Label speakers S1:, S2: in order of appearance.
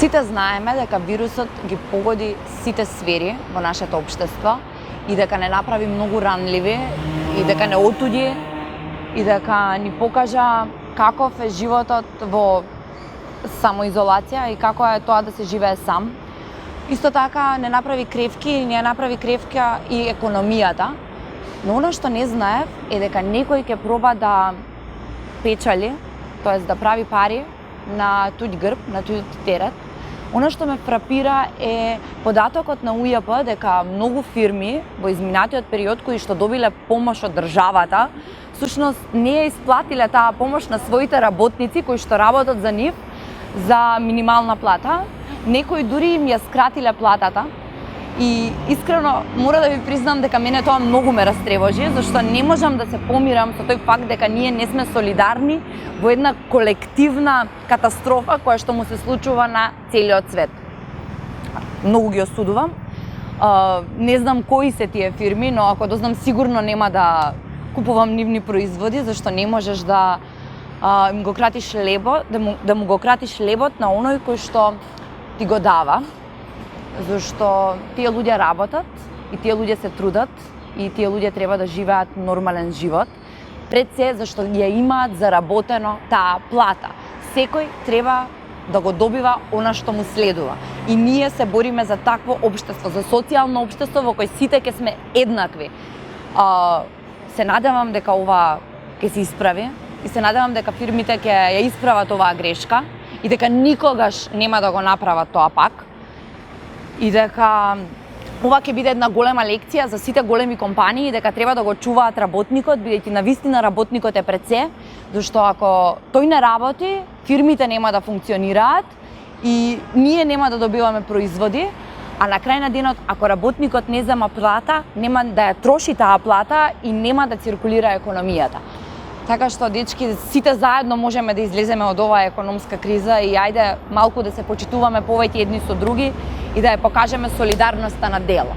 S1: Сите знаеме дека вирусот ги погоди сите сфери во нашето општество и дека не направи многу ранливи и дека не отуди и дека ни покажа каков е животот во самоизолација и како е тоа да се живее сам. Исто така не направи кревки, не направи кревка и економијата. Но она што не знаев е дека некој ќе проба да печали, тоест да прави пари на туѓ грб, на туѓ терет. Она што ме фрапира е податокот на УЈП дека многу фирми во изминатиот период кои што добиле помош од државата, всушност не ја исплатиле таа помош на своите работници кои што работат за нив за минимална плата. Некои дури им ја скратиле платата. И искрено мора да ви признам дека мене тоа многу ме растревожи, зашто не можам да се помирам со тој факт дека ние не сме солидарни во една колективна катастрофа која што му се случува на целиот свет. Многу ги осудувам. Не знам кои се тие фирми, но ако дознам сигурно нема да купувам нивни производи, зашто не можеш да им го кратиш лебот, да му го кратиш лебот на оној кој што ти го дава. Зашто тие луѓе работат и тие луѓе се трудат и тие луѓе треба да живеат нормален живот. Пред се зашто ја имаат заработено таа плата. Секој треба да го добива она што му следува. И ние се бориме за такво општество, за социјално општество во кој сите ќе сме еднакви. Се надевам дека ова ќе се исправи и се надевам дека фирмите ќе ја исправат оваа грешка и дека никогаш нема да го направат тоа пак. И дека ова ќе биде една голема лекција за сите големи компании, дека треба да го чуваат работникот, бидејќи навистина работникот е пред се, зашто ако тој не работи, фирмите нема да функционираат и ние нема да добиваме производи, а на крај на денот, ако работникот не зема плата, нема да ја троши таа плата и нема да циркулира економијата. Така што, дечки, сите заедно можеме да излеземе од оваа економска криза и ајде малку да се почитуваме повеќе едни со други и да ја покажеме солидарноста на дело.